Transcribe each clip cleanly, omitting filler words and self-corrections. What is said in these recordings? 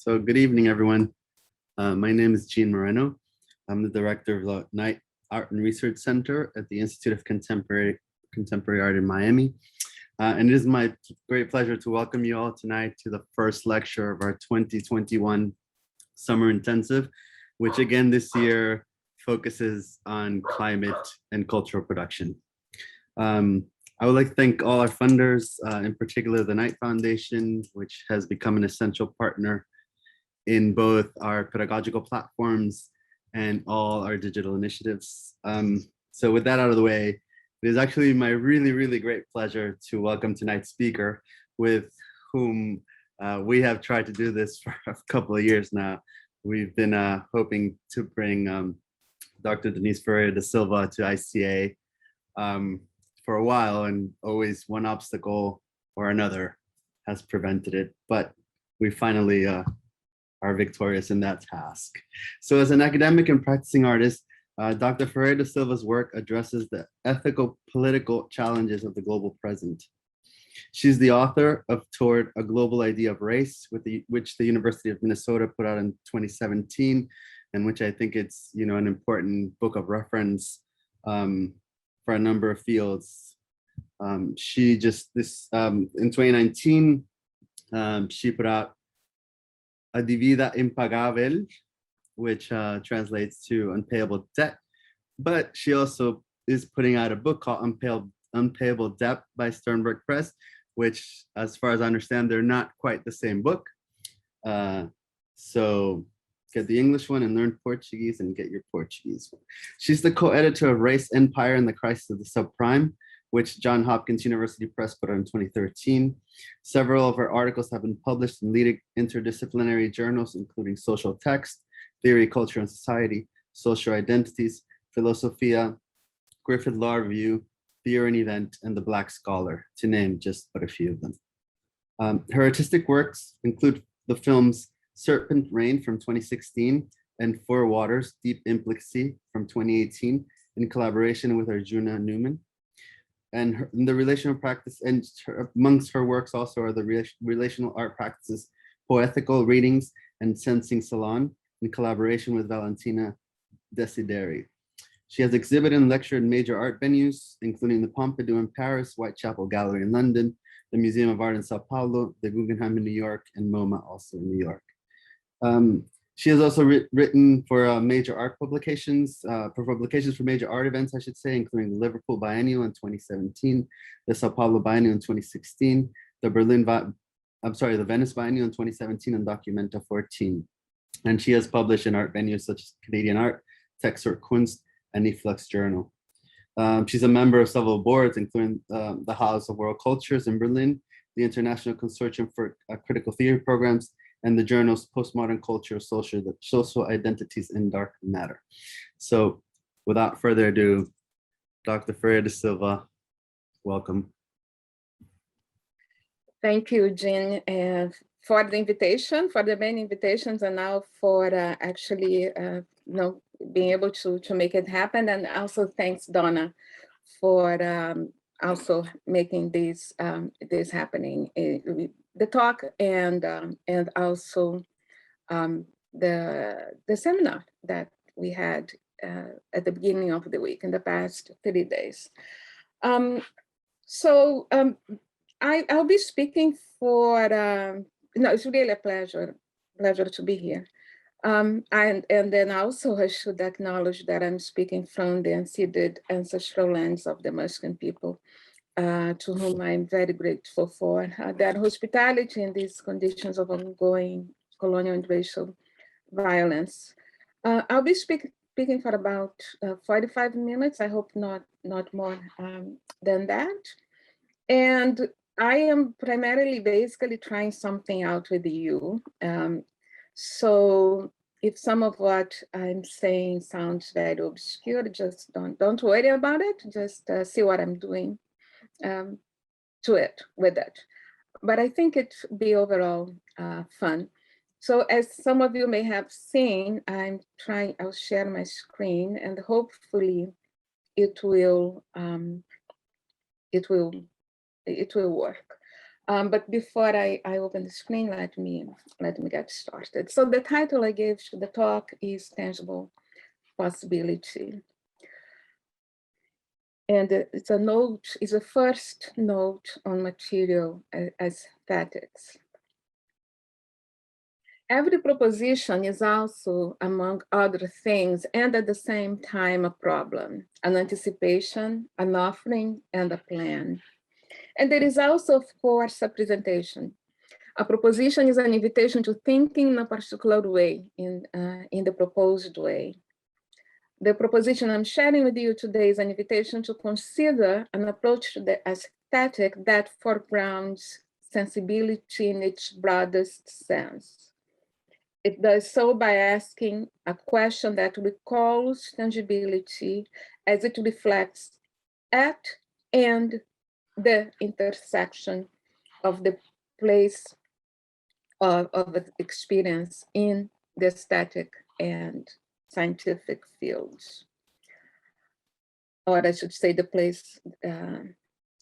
So good evening, everyone. My name is Gene Moreno. I'm the director of the Knight Art and Research Center at the Institute of Contemporary Art in Miami. And it is my great pleasure to welcome you all tonight to the first lecture of our 2021 Summer Intensive, which again this year focuses on climate and cultural production. I would like to thank all our funders, in particular the Knight Foundation, which has become an essential partner in both our pedagogical platforms and all our digital initiatives. So with that out of the way, it is actually my really great pleasure to welcome tonight's speaker, with whom we have tried to do this for a couple of years now. We've been hoping to bring Dr. Denise Ferreira da Silva to ICA for a while, and always one obstacle or another has prevented it, but we finally are victorious in that task. So as an academic and practicing artist, Dr. Ferreira da Silva's work addresses the ethical political challenges of the global present. She's the author of Toward a Global Idea of Race, which the University of Minnesota put out in 2017, and which I think it's an important book of reference for a number of fields. In 2019, she put out A Dívida Impagável, which translates to Unpayable Debt. But she also is putting out a book called Unpayable Debt by Sternberg Press, which, as far as I understand, they're not quite the same book. So get the English one and learn Portuguese, and get your Portuguese one. She's the co-editor of Race, Empire, and the Crisis of the Subprime, which Johns Hopkins University Press put out in 2013. Several of her articles have been published in leading interdisciplinary journals, including Social Text, Theory, Culture, and Society, Social Identities, Philosophia, Griffith Law Review, Theory and Event, and The Black Scholar, to name just but a few of them. Her artistic works include the films Serpent Rain from 2016 and Four Waters, Deep Implicancy from 2018, in collaboration with Arjuna Newman. And the relational practice, and amongst her works also are the relational art practices, Poetical Readings and Sensing Salon, in collaboration with Valentina Desideri. She has exhibited and lectured in major art venues, including the Pompidou in Paris, Whitechapel Gallery in London, the Museum of Art in Sao Paulo, the Guggenheim in New York, and MoMA also in New York. She has also written for major art publications, for major art events, I should say, including the Liverpool Biennial in 2017, the Sao Paulo Biennial in 2016, the Venice Biennial in 2017, and Documenta 14. And she has published in art venues such as Canadian Art, Textort Kunst, and Eflux Journal. She's a member of several boards, including the House of World Cultures in Berlin, the International Consortium for Critical Theory Programs, and the journals Postmodern Culture, Social Identities, and Dark Matter. So without further ado, Dr. Ferreira da Silva, welcome. Thank you, Jean, for the invitation, for the many invitations, and now for actually being able to make it happen. And also thanks, Donna, for also making this happening. The talk and also the seminar that we had at the beginning of the week in the past 30 days. I'll be speaking for, it's really a pleasure to be here. And then also I should acknowledge that I'm speaking from the unceded ancestral lands of the Musqueam people, to whom I'm very grateful for their hospitality in these conditions of ongoing colonial and racial violence. I'll be speaking for about 45 minutes, I hope not more than that. And I am primarily basically trying something out with you. So if some of what I'm saying sounds very obscure, just don't worry about it. Just see what I'm doing with it. But I think it'll be overall fun. So as some of you may have seen, I'll share my screen, and hopefully it will work. But before I open the screen, let me get started. So the title I gave to the talk is Tangible Possibility. And it's a first note on material aesthetics. Every proposition is also, among other things, and at the same time, a problem, an anticipation, an offering, and a plan. And there is also, of course, a presentation. A proposition is an invitation to thinking in a particular way, in the proposed way. The proposition I'm sharing with you today is an invitation to consider an approach to the aesthetic that foregrounds sensibility in its broadest sense. It does so by asking a question that recalls tangibility as it reflects at and the intersection of the place of experience in the aesthetic and scientific fields. Or I should say the place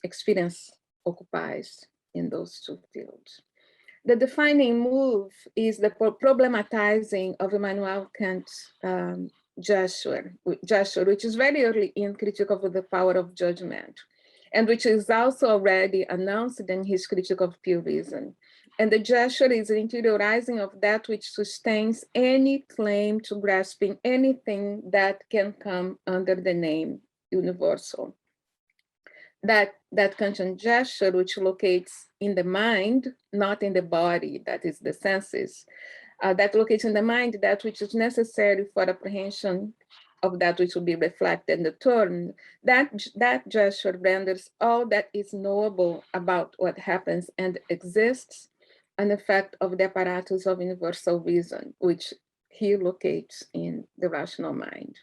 experience occupies in those two fields. The defining move is the problematizing of Immanuel Kant's gesture, which is very early in Critique of the Power of Judgment, and which is also already announced in his Critique of Pure Reason. And the gesture is the interiorizing of that which sustains any claim to grasping anything that can come under the name universal. That Kantian gesture, which locates in the mind, not in the body, that is the senses, that locates in the mind that which is necessary for apprehension of that which will be reflected in the term, that gesture renders all that is knowable about what happens and exists an effect of the apparatus of universal reason, which he locates in the rational mind.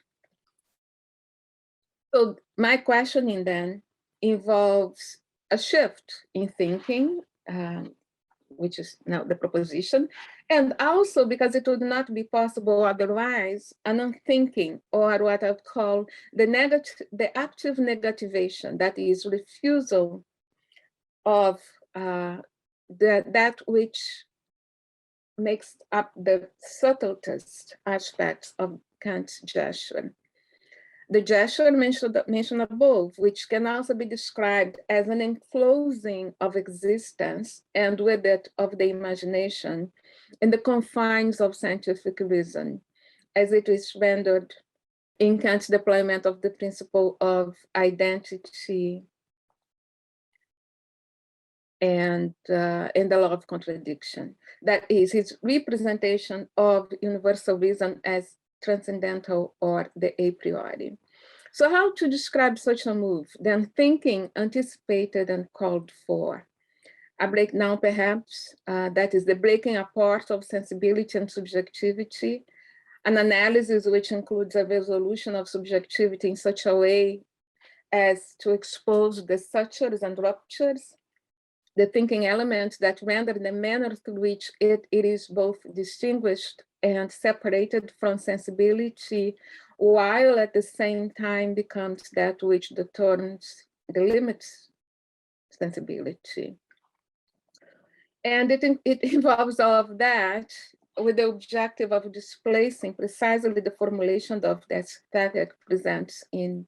So my questioning then involves a shift in thinking, which is now the proposition, and also because it would not be possible otherwise, an unthinking, or what I would call the active negativation, that is refusal of that which makes up the subtlest aspects of Kant's gesture. The gesture mentioned above, which can also be described as an enclosing of existence and with it of the imagination in the confines of scientific reason, as it is rendered in Kant's deployment of the principle of identity and in the law of contradiction. That is his representation of universal reason as transcendental or the a priori. So how to describe such a move? Then thinking anticipated and called for. A breakdown perhaps, that is the breaking apart of sensibility and subjectivity, an analysis which includes a resolution of subjectivity in such a way as to expose the sutures and ruptures, the thinking elements that render the manner through which it is both distinguished and separated from sensibility, while at the same time becomes that which determines the limits sensibility. And it involves all of that with the objective of displacing precisely the formulation of the aesthetic presents in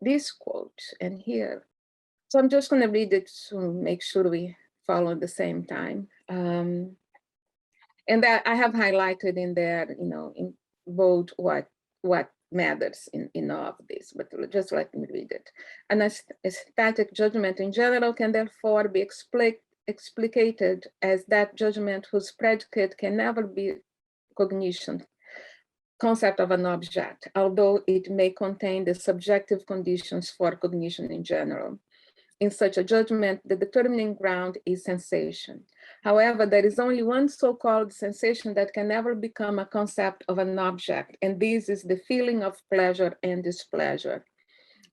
this quote and here. So I'm just going to read it to make sure we follow at the same time. And that I have highlighted in there, in bold what matters in all of this, but just let me read it. An aesthetic judgment in general can therefore be explicated as that judgment whose predicate can never be cognition, concept of an object, although it may contain the subjective conditions for cognition in general. In such a judgment, the determining ground is sensation. However, there is only one so-called sensation that can never become a concept of an object, and this is the feeling of pleasure and displeasure.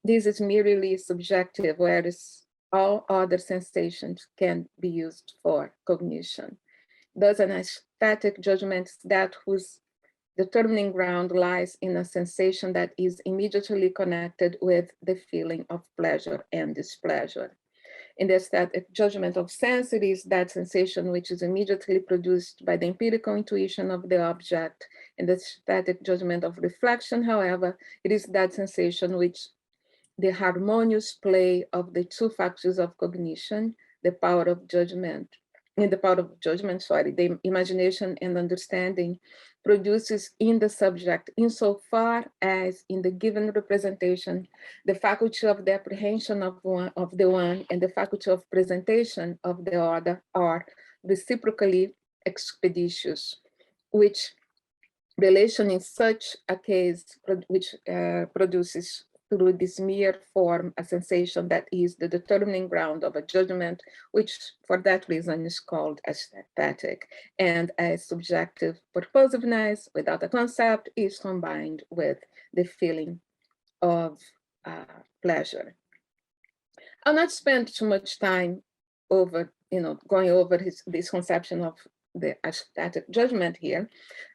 This is merely subjective, whereas all other sensations can be used for cognition. Thus, an aesthetic judgment is that whose determining ground lies in a sensation that is immediately connected with the feeling of pleasure and displeasure. In the aesthetic judgment of sense, it is that sensation which is immediately produced by the empirical intuition of the object. In the aesthetic judgment of reflection, however, it is that sensation which the harmonious play of the two factors of cognition, the power of judgment, the imagination and understanding produces in the subject, insofar as in the given representation, the faculty of the apprehension of the one and the faculty of presentation of the other are reciprocally expeditious, which relation in such a case produces through this mere form a sensation that is the determining ground of a judgment, which for that reason is called aesthetic, and a subjective purposiveness without a concept is combined with the feeling of pleasure. I'll not spend too much time over, going over this conception of the aesthetic judgment here,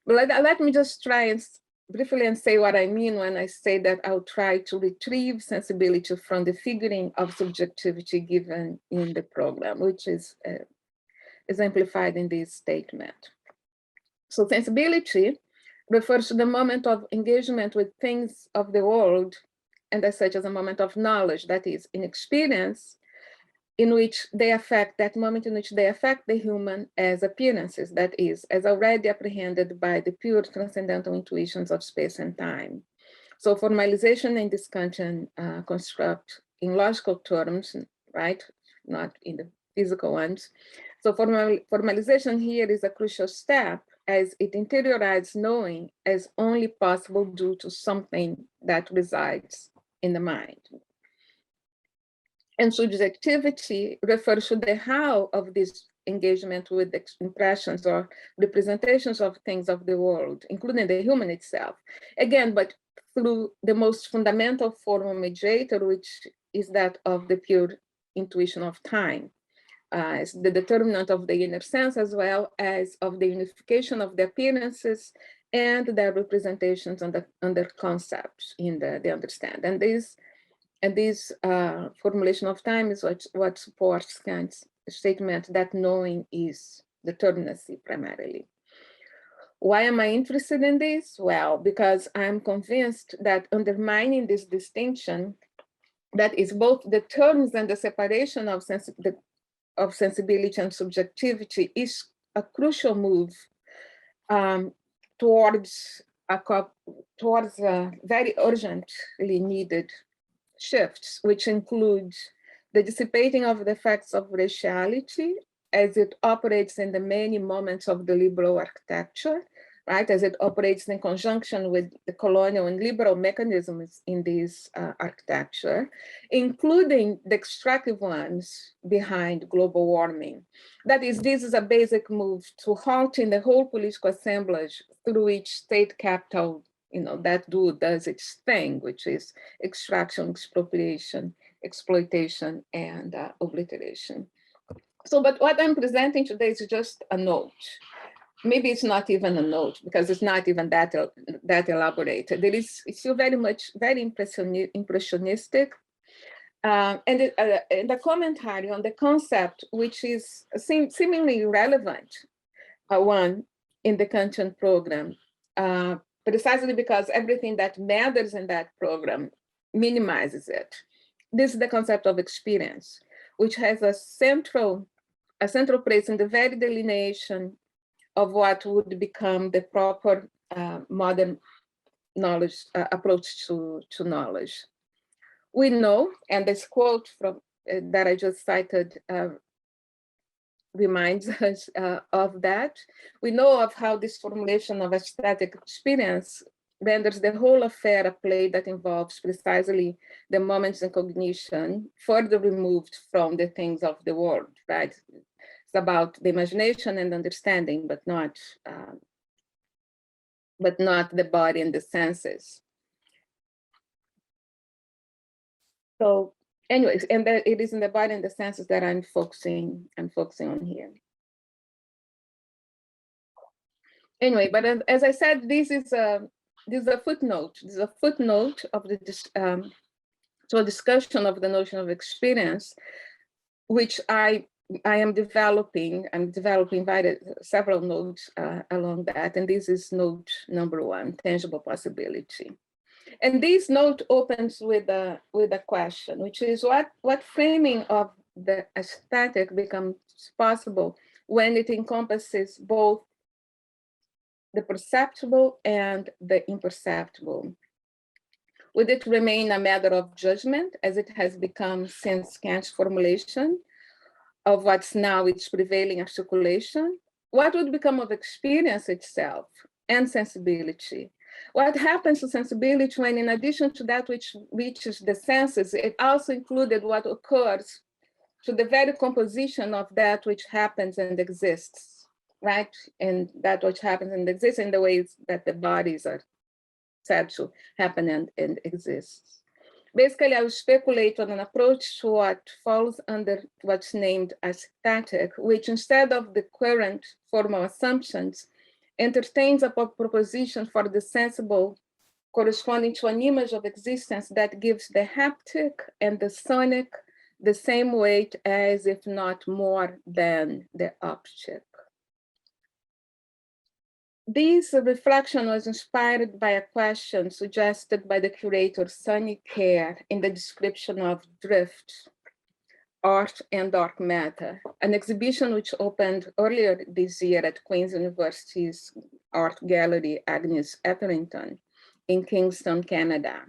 but let me just try and briefly and say what I mean when I say that I'll try to retrieve sensibility from the figuring of subjectivity given in the program, which is exemplified in this statement. So sensibility refers to the moment of engagement with things of the world, and as such as a moment of knowledge, that is, in experience, in which they affect, that moment in which they affect the human as appearances, that is, as already apprehended by the pure transcendental intuitions of space and time. So formalization in this Kantian construct in logical terms, right, not in the physical ones. So formalization here is a crucial step as it interiorizes knowing as only possible due to something that resides in the mind. And subjectivity refers to the how of this engagement with impressions or representations of things of the world, including the human itself. Again, but through the most fundamental formal mediator, which is that of the pure intuition of time, as the determinant of the inner sense, as well as of the unification of the appearances and their representations under concepts in the understand. And this formulation of time is what supports Kant's statement that knowing is determinacy primarily. Why am I interested in this? Well, because I'm convinced that undermining this distinction, that is both the terms and the separation of sensibility and subjectivity, is a crucial move towards a very urgently needed shifts, which include the dissipating of the effects of raciality as it operates in the many moments of the liberal architecture, right? As it operates in conjunction with the colonial and liberal mechanisms in this architecture, including the extractive ones behind global warming. That is, this is a basic move to halting the whole political assemblage through which state capital that does its thing, which is extraction, expropriation, exploitation, and obliteration. So, but what I'm presenting today is just a note. Maybe it's not even a note because it's not even that elaborated. It's still very impressionistic. And the commentary on the concept, which is seemingly relevant, one in the Kantian program, precisely because everything that matters in that program minimizes it. This is the concept of experience, which has a central place in the very delineation of what would become the proper modern knowledge approach to knowledge. We know, and this quote from that I just cited reminds us of that. We know of how this formulation of aesthetic experience renders the whole affair a play that involves precisely the moments in cognition further removed from the things of the world, right? It's about the imagination and understanding, but not the body and the senses. So anyways, and that it is in the body and the senses that I'm focusing on here. Anyway, but as I said, this is a footnote. This is a footnote of the to a discussion of the notion of experience which I am developing. I'm developing several nodes along that, and this is node number 1, tangible possibility. And this node opens with a question, which is what framing of the aesthetic becomes possible when it encompasses both the perceptible and the imperceptible? Would it remain a matter of judgment, as it has become since Kant's formulation of what's now its prevailing articulation? What would become of experience itself and sensibility? What happens to sensibility when, in addition to that which reaches the senses, it also included what occurs to the very composition of that which happens and exists, right? And that which happens and exists in the ways that the bodies are said to happen and exist. Basically, I will speculate on an approach to what falls under what's named aesthetic, which instead of the current formal assumptions, entertains a proposition for the sensible corresponding to an image of existence that gives the haptic and the sonic the same weight as, if not more than, the optic. This reflection was inspired by a question suggested by the curator Sunny Kerr in the description of Drift, Art and Dark Matter, an exhibition which opened earlier this year at Queen's University's Art Gallery Agnes Etherington in Kingston, Canada.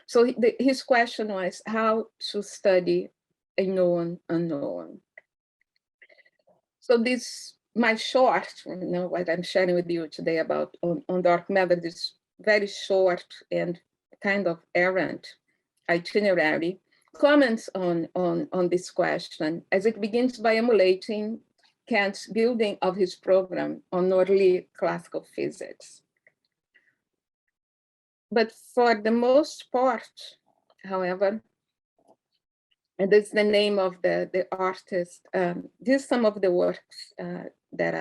So his question was how to study a known unknown. So this, my short, what I'm sharing with you today about on dark matter, this very short and kind of errant itinerary, comments on this question as it begins by emulating Kant's building of his program on early classical physics. But for the most part, however, and this is the name of the artist, these are some of the works that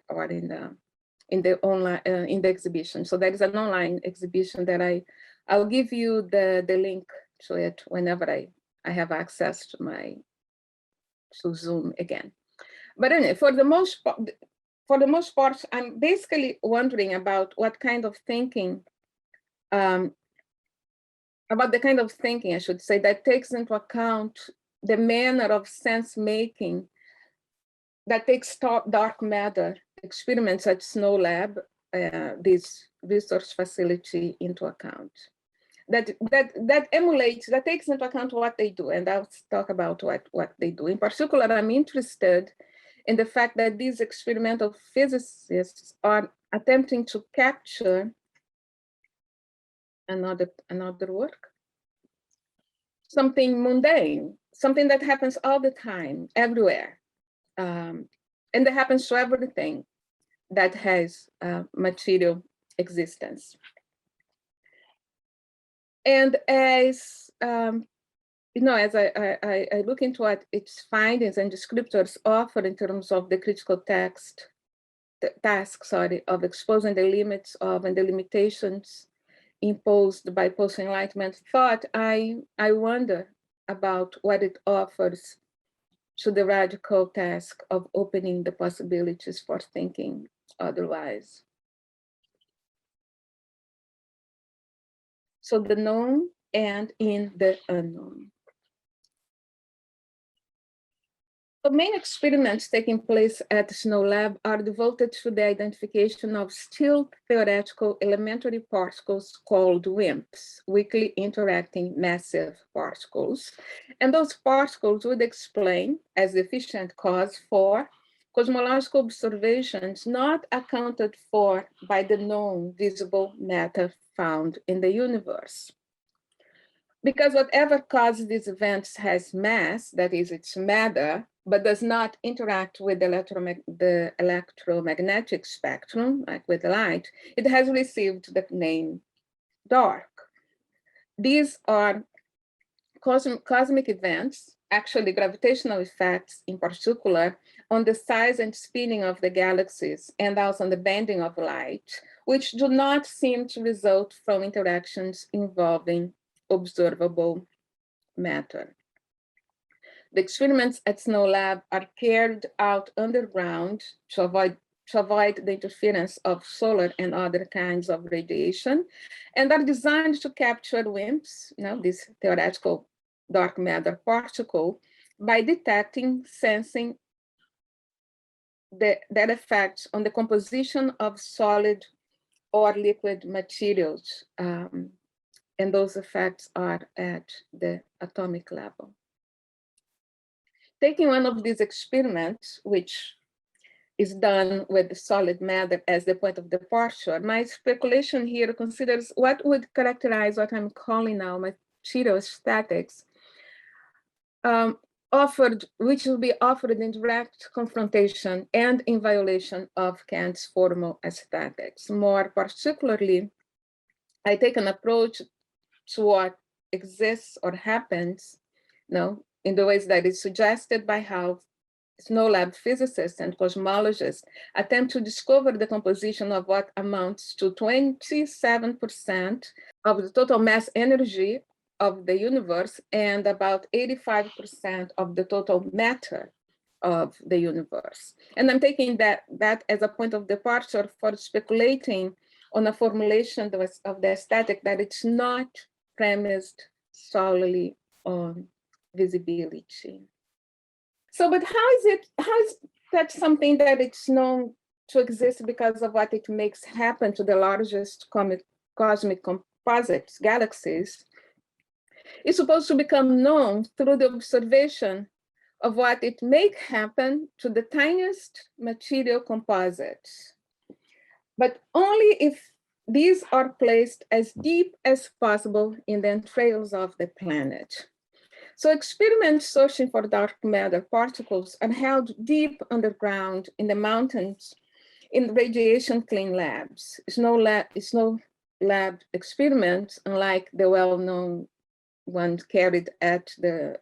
are in the online in the exhibition. So there is an online exhibition that I'll give you the link to it whenever I have access to Zoom again. But anyway, for the most part, I'm basically wondering about what kind of thinking, about the kind of thinking, I should say, that takes into account the manner of sense making that takes dark matter experiments at Snow Lab, this research facility, into account. That emulates, that takes into account what they do, and I'll talk about what they do. In particular, I'm interested in the fact that these experimental physicists are attempting to capture another work, something mundane, something that happens all the time, everywhere, and that happens to everything that has material existence. And as as I look into what its findings and descriptors offer in terms of the critical task of exposing the limits of and the limitations imposed by post-Enlightenment thought, I wonder about what it offers to the radical task of opening the possibilities for thinking otherwise. So the known and in the unknown. The main experiments taking place at the Snow Lab are devoted to the identification of still theoretical elementary particles called WIMPs, weakly interacting massive particles. And those particles would explain, as efficient cause for, cosmological observations not accounted for by the known visible matter found in the universe. Because whatever causes these events has mass, that is, it's matter, but does not interact with the electromagnetic spectrum, like with light, it has received the name dark. These are cosmic events, actually gravitational effects in particular, on the size and spinning of the galaxies and also on the bending of light, which do not seem to result from interactions involving observable matter. The experiments at Snow Lab are carried out underground to avoid the interference of solar and other kinds of radiation, and are designed to capture WIMPs, this theoretical dark matter particle, by detecting, sensing that effects on the composition of solid or liquid materials. And those effects are at the atomic level. Taking one of these experiments, which is done with the solid matter as the point of departure, my speculation here considers what would characterize what I'm calling now material statics, which will be offered in direct confrontation and in violation of Kant's formal aesthetics. More particularly, I take an approach to what exists or happens, in the ways that is suggested by how Snow Lab physicists and cosmologists attempt to discover the composition of what amounts to 27% of the total mass energy of the universe and about 85% of the total matter of the universe. And I'm taking that as a point of departure for speculating on a formulation of the aesthetic that it's not premised solely on visibility. So, but how is that something that it's known to exist because of what it makes happen to the largest cosmic composites, galaxies, is supposed to become known through the observation of what it may happen to the tiniest material composites, but only if these are placed as deep as possible in the entrails of the planet. So experiments searching for dark matter particles are held deep underground in the mountains in radiation clean labs. Snow lab experiments, unlike the well-known ones carried at the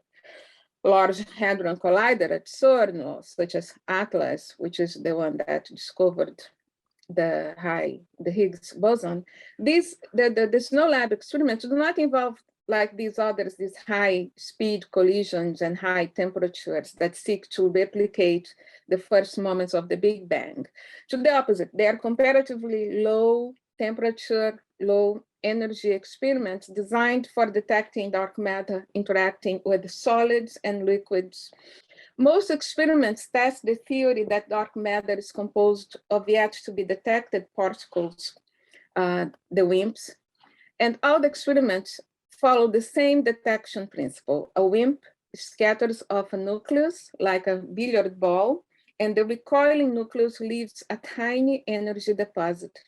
Large Hadron Collider at CERN, such as ATLAS, which is the one that discovered the Higgs boson. The Snow Lab experiments do not involve, like these others, these high speed collisions and high temperatures that seek to replicate the first moments of the Big Bang. To the opposite, they are comparatively low temperature, low energy experiments designed for detecting dark matter interacting with solids and liquids. Most experiments test the theory that dark matter is composed of yet to be detected particles, the WIMPs, and all the experiments follow the same detection principle. A WIMP scatters off a nucleus like a billiard ball, and the recoiling nucleus leaves a tiny energy deposit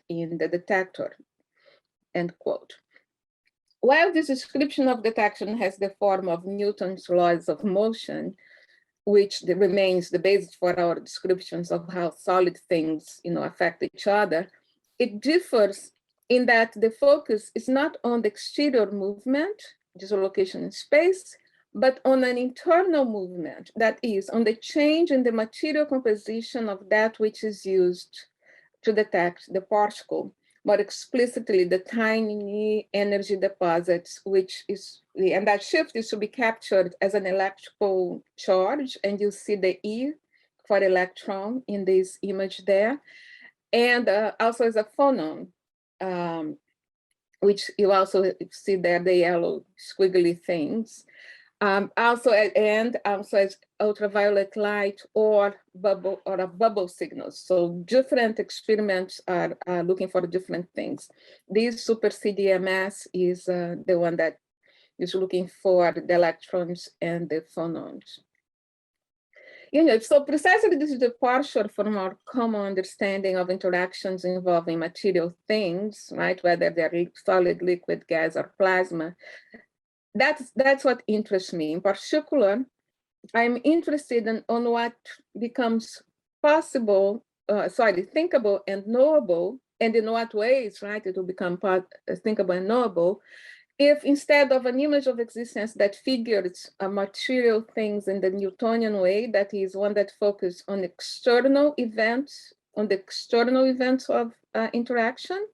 in the detector, end quote. While this description of detection has the form of Newton's laws of motion, which remains the basis for our descriptions of how solid things affect each other, it differs in that the focus is not on the exterior movement, dislocation in space, but on an internal movement, that is, on the change in the material composition of that which is used to detect the particle, more explicitly the tiny energy deposits, and that shift is to be captured as an electrical charge, and you see the E for electron in this image there, and also as a phonon, which you also see there, the yellow squiggly things. Also as ultraviolet light or a bubble signal. So different experiments are looking for different things. This super CDMS is the one that is looking for the electrons and the phonons. So precisely this is the departure from our common understanding of interactions involving material things, right? Whether they're solid, liquid, gas, or plasma. That's what interests me. In particular, I'm interested in on what becomes possible, thinkable and knowable, and in what ways, right, it will become thinkable and knowable, if instead of an image of existence that figures material things in the Newtonian way, that is one that focuses on external events, of interaction,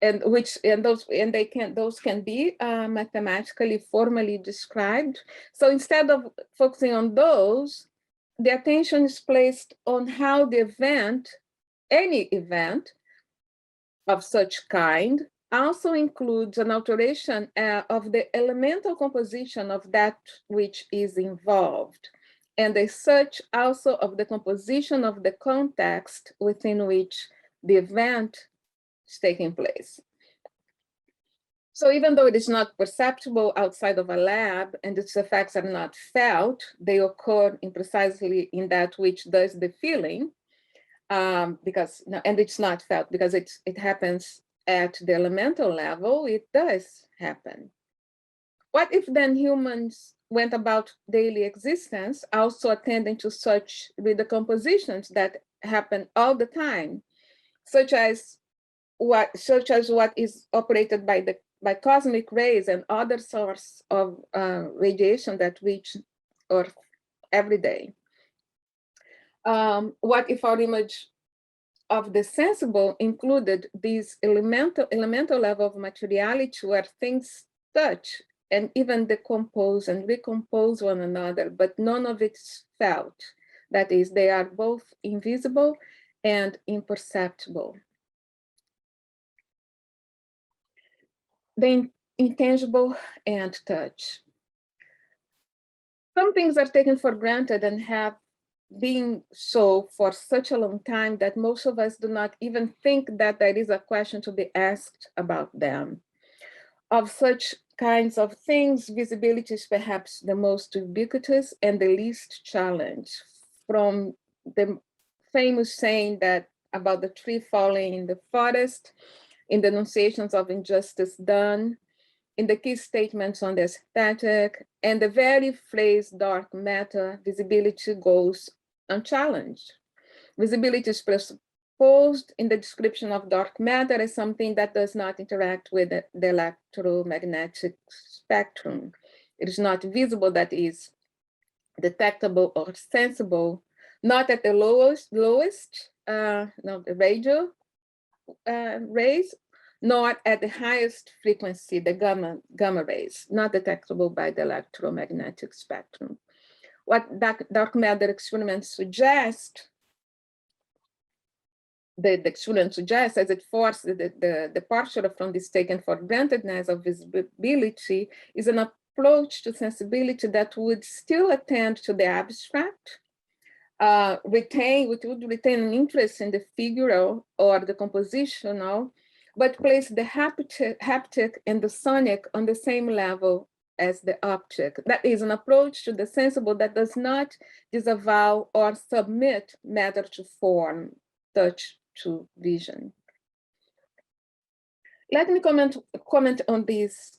and those can be mathematically formally described. So instead of focusing on those, the attention is placed on how the event, any event of such kind, also includes an alteration of the elemental composition of that which is involved, and as such also of the composition of the context within which the event is taking place. So even though it is not perceptible outside of a lab and its effects are not felt, they occur precisely in that which does the feeling, and it's not felt because it happens at the elemental level, it does happen. What if then humans went about daily existence also attending to such recompositions that happen all the time, such as what is operated by cosmic rays and other source of radiation that reach Earth every day? What if our image of the sensible included this elemental level of materiality where things touch and even decompose and recompose one another, but none of it's felt? That is, they are both invisible and imperceptible. The intangible and touch. Some things are taken for granted and have been so for such a long time that most of us do not even think that there is a question to be asked about them. Of such kinds of things, visibility is perhaps the most ubiquitous and the least challenged. From the famous saying that about the tree falling in the forest, in the denunciations of injustice done, in the key statements on the aesthetic, and the very phrase dark matter, visibility goes unchallenged. Visibility is presupposed in the description of dark matter as something that does not interact with the electromagnetic spectrum. It is not visible, that is detectable or sensible, not at the lowest the radio rays, nor at the highest frequency, the gamma rays, not detectable by the electromagnetic spectrum. What dark matter experiments suggest, the experiment suggests, as it forces the departure from this taken for grantedness of visibility, is an approach to sensibility that would still attend to the abstract, would retain an interest in the figural or the compositional, but place the haptic and the sonic on the same level as the optic. That is an approach to the sensible that does not disavow or submit matter to form, touch to vision. Let me comment on this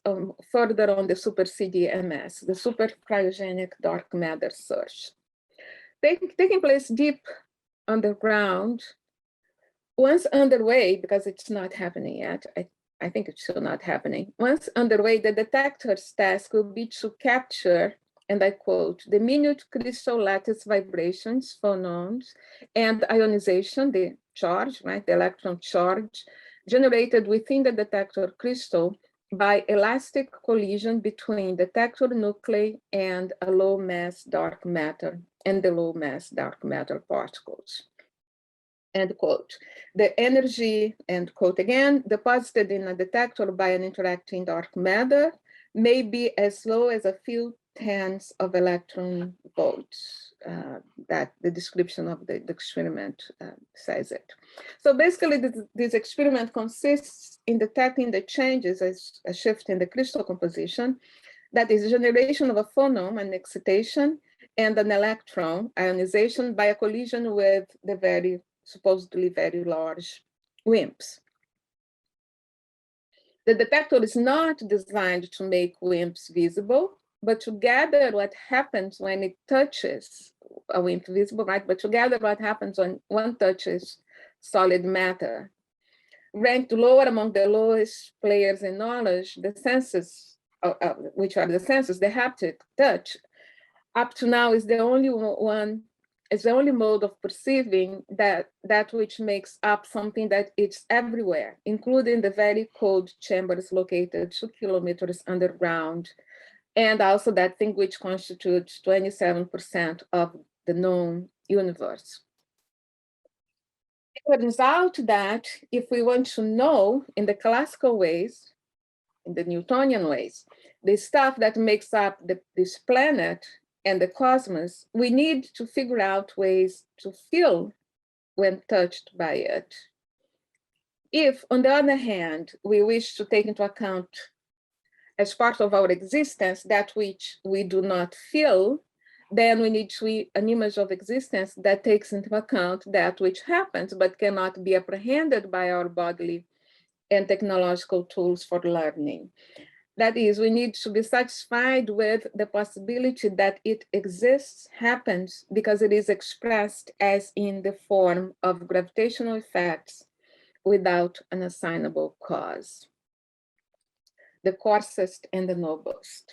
further on the super CDMS, the super cryogenic dark matter search. Taking place deep underground, once underway, because it's not happening yet, I think it's still not happening. Once underway, the detector's task will be to capture, and I quote, the minute crystal lattice vibrations, phonons, and ionization, the charge, right, the electron charge, generated within the detector crystal by elastic collision between detector nuclei and a low mass dark matter and the low mass dark matter particles. End quote. The energy, end quote again, deposited in a detector by an interacting dark matter may be as low as a few tens of electron volts. That the description of the experiment says it. So basically, this experiment consists in detecting the changes as a shift in the crystal composition, that is generation of a phonon, an excitation, and an electron, ionization, by a collision with the supposedly very large WIMPs. The detector is not designed to make WIMPs visible, but to gather what happens when it touches a WIMP visible, right? But to gather what happens when one touches solid matter. Ranked lower among the lowest players in knowledge, the senses, which are the senses, the haptic touch, up to now is the only one is the only mode of perceiving that which makes up something that is everywhere, including the very cold chambers located 2 kilometers underground, and also that thing which constitutes 27% of the known universe. It turns out that if we want to know in the classical ways, in the Newtonian ways, the stuff that makes up this planet and the cosmos, we need to figure out ways to feel when touched by it. If, on the other hand, we wish to take into account as part of our existence that which we do not feel, then we need an image of existence that takes into account that which happens but cannot be apprehended by our bodily and technological tools for learning. That is, we need to be satisfied with the possibility that it exists, happens, because it is expressed as in the form of gravitational effects without an assignable cause. The coarsest and the noblest.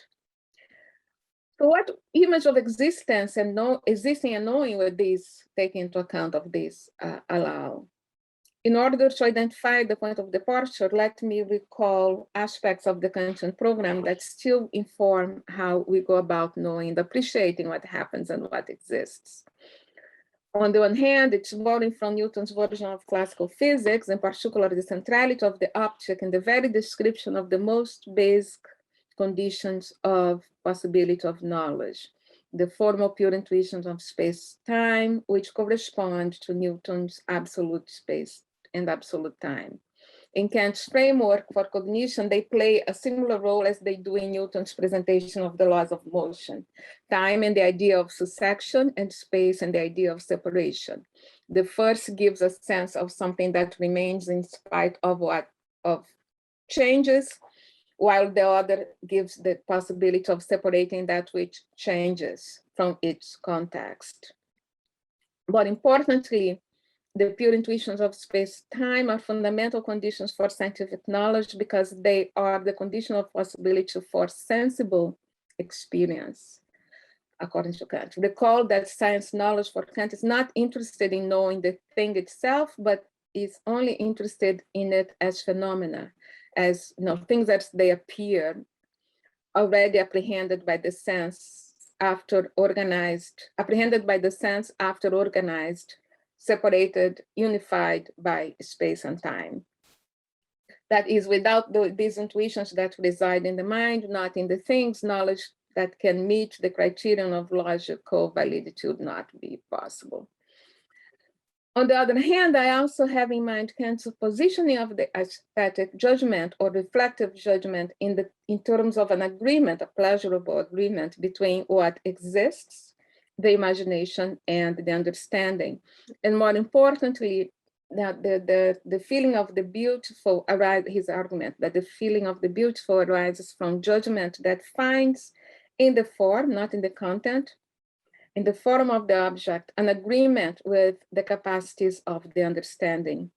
So what image of existence and existing and knowing with these, taking into account of this, allow? In order to identify the point of departure, let me recall aspects of the Kantian program that still inform how we go about knowing and appreciating what happens and what exists. On the one hand, it's borrowing from Newton's version of classical physics, in particular the centrality of the optic in the very description of the most basic conditions of possibility of knowledge, the formal pure intuitions of space-time, which correspond to Newton's absolute space and absolute time. In Kant's framework for cognition, they play a similar role as they do in Newton's presentation of the laws of motion, time and the idea of succession, and space and the idea of separation. The first gives a sense of something that remains in spite of changes, while the other gives the possibility of separating that which changes from its context. But importantly, the pure intuitions of space-time are fundamental conditions for scientific knowledge because they are the condition of possibility for sensible experience, according to Kant. Recall that science knowledge for Kant is not interested in knowing the thing itself, but is only interested in it as phenomena, as things that they appear, already apprehended by the sense after organized, separated, unified by space and time. That is, without these intuitions that reside in the mind, not in the things, knowledge that can meet the criterion of logical validity would not be possible. On the other hand, I also have in mind Kant's positioning of the aesthetic judgment or reflective judgment in terms of an agreement, a pleasurable agreement between what exists, the imagination, and the understanding. And more importantly, that the feeling of the beautiful arises, his argument that the feeling of the beautiful arises from judgment that finds in the form, not in the content, in the form of the object, an agreement with the capacities of the understanding.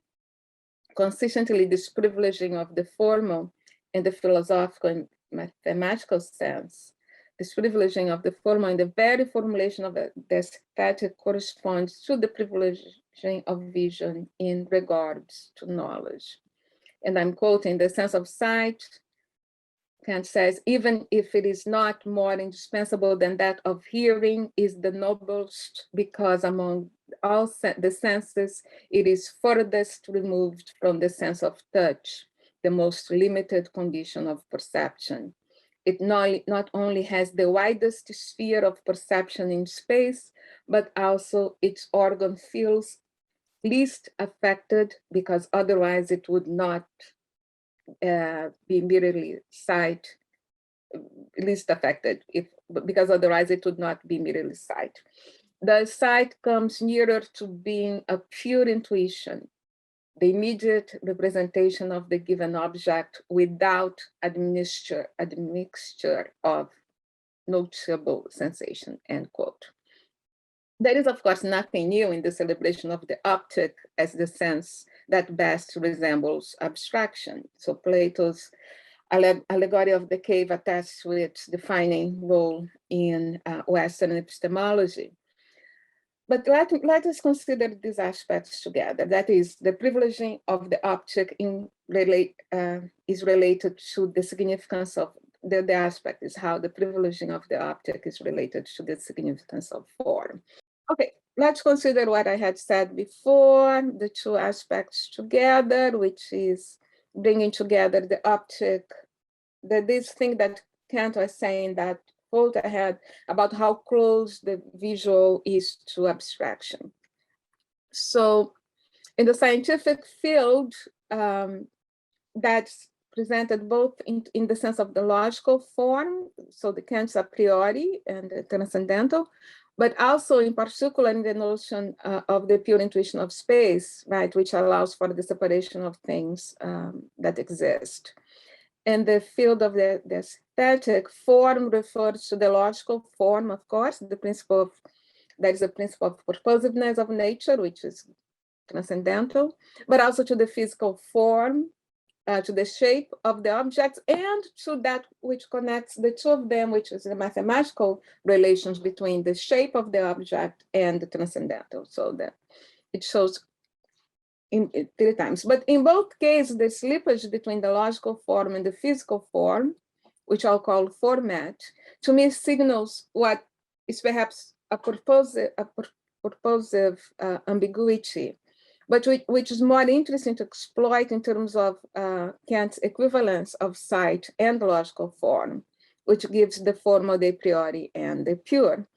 Consistently, this privileging of the formal in the philosophical and mathematical sense, this privileging of the formal in the very formulation of the aesthetic corresponds to the privileging of vision in regards to knowledge. And I'm quoting, the sense of sight, Kant says, even if it is not more indispensable than that of hearing, is the noblest because among all the senses, it is furthest removed from the sense of touch, the most limited condition of perception. It not only has the widest sphere of perception in space, but also its organ feels least affected because otherwise it would not be merely sight, least affected, because otherwise it would not be merely sight. The sight comes nearer to being a pure intuition, the immediate representation of the given object without admixture of noticeable sensation, end quote. There is, of course, nothing new in the celebration of the optic as the sense that best resembles abstraction. So Plato's allegory of the cave attests to its defining role in Western epistemology. But let us consider these aspects together. That is, the privileging of the object is related to the significance of the aspect is how the privileging of the object is related to the significance of form. Okay, let's consider what I had said before, the two aspects together, which is bringing together the object, this thing that Kant was saying that quote I had about how close the visual is to abstraction. So in the scientific field, that's presented both in the sense of the logical form, so the Kant's a priori and the transcendental, but also in particular in the notion of the pure intuition of space, right, which allows for the separation of things that exist. And the field of the aesthetic form refers to the logical form, of course, the principle of, there is a principle of purposiveness of nature, which is transcendental, but also to the physical form, to the shape of the objects, and to that which connects the two of them, which is the mathematical relations between the shape of the object and the transcendental. So that it shows in 3 times. But in both cases, the slippage between the logical form and the physical form, which I'll call format, to me signals what is perhaps a purposive ambiguity, but which is more interesting to exploit in terms of Kant's equivalence of sight and logical form, which gives the form of the a priori and the pure.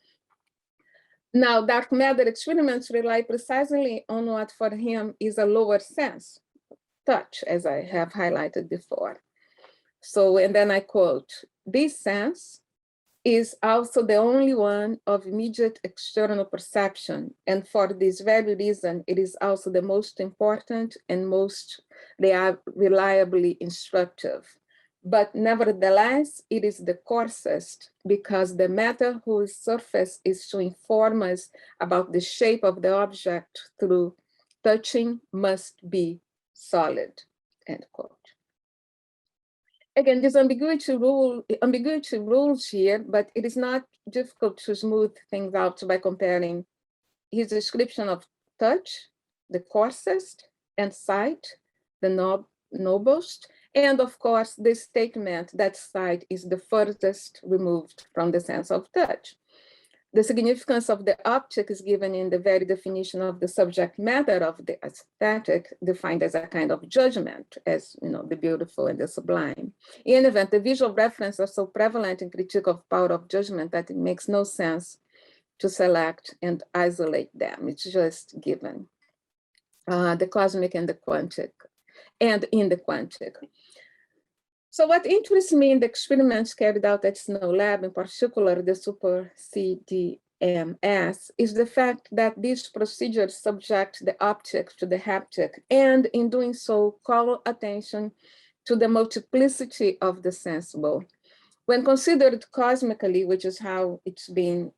Now, dark matter experiments rely precisely on what for him is a lower sense, touch, as I have highlighted before. So, and then I quote, this sense is also the only one of immediate external perception. And for this very reason, it is also the most important and most reliably instructive. But nevertheless, it is the coarsest because the matter whose surface is to inform us about the shape of the object through touching must be solid, end quote. Again, this ambiguity rules here, but it is not difficult to smooth things out by comparing his description of touch, the coarsest, and sight, the noblest, and of course, the statement that sight is the furthest removed from the sense of touch. The significance of the object is given in the very definition of the subject matter of the aesthetic, defined as a kind of judgment, as the beautiful and the sublime. In any event, the visual references are so prevalent in critique of power of judgment that it makes no sense to select and isolate them. It's just given. The cosmic and the quantic, and in the quantic. So what interests me in the experiments carried out at Snow Lab, in particular the super CDMS, is the fact that these procedures subject the object to the haptic, and in doing so, call attention to the multiplicity of the sensible. When considered cosmically, which is how it's being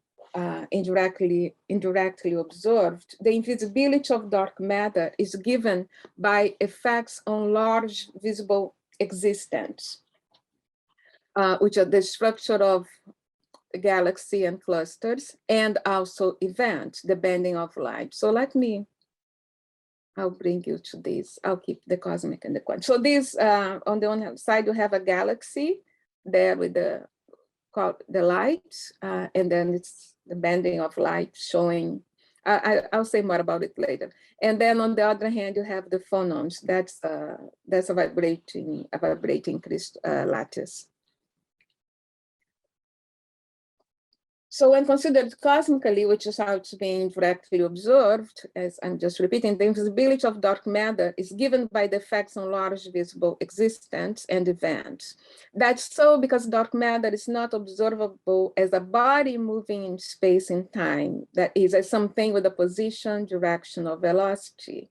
indirectly observed, the invisibility of dark matter is given by effects on large visible existence, which are the structure of the galaxy and clusters, and also events, the bending of light. So I'll bring you to this. I'll keep the cosmic and the quantum. So this, on the one side, you have a galaxy there with the light, and then it's the bending of light showing, I'll say more about it later. And then on the other hand, you have the phonons. That's a vibrating lattice. So when considered cosmically, which is how it's being directly observed, as I'm just repeating, the invisibility of dark matter is given by the effects on large visible existence and events. That's so because dark matter is not observable as a body moving in space and time, that is, as something with a position, direction, or velocity.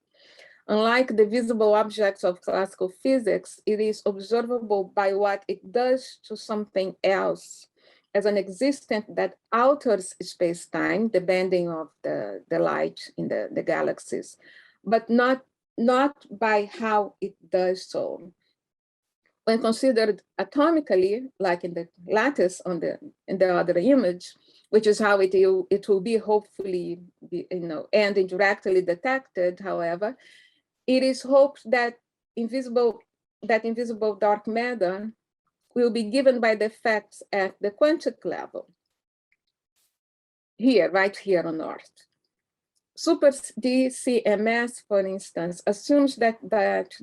Unlike the visible objects of classical physics, it is observable by what it does to something else, as an existent that alters space-time, the bending of the light in the galaxies, but not by how it does so. When considered atomically, like in the lattice in the other image, which is how it will be hopefully, and indirectly detected. However, it is hoped that invisible dark matter will be given by the effects at the quantic level, here, right here on Earth. Super DCMS, for instance, assumes that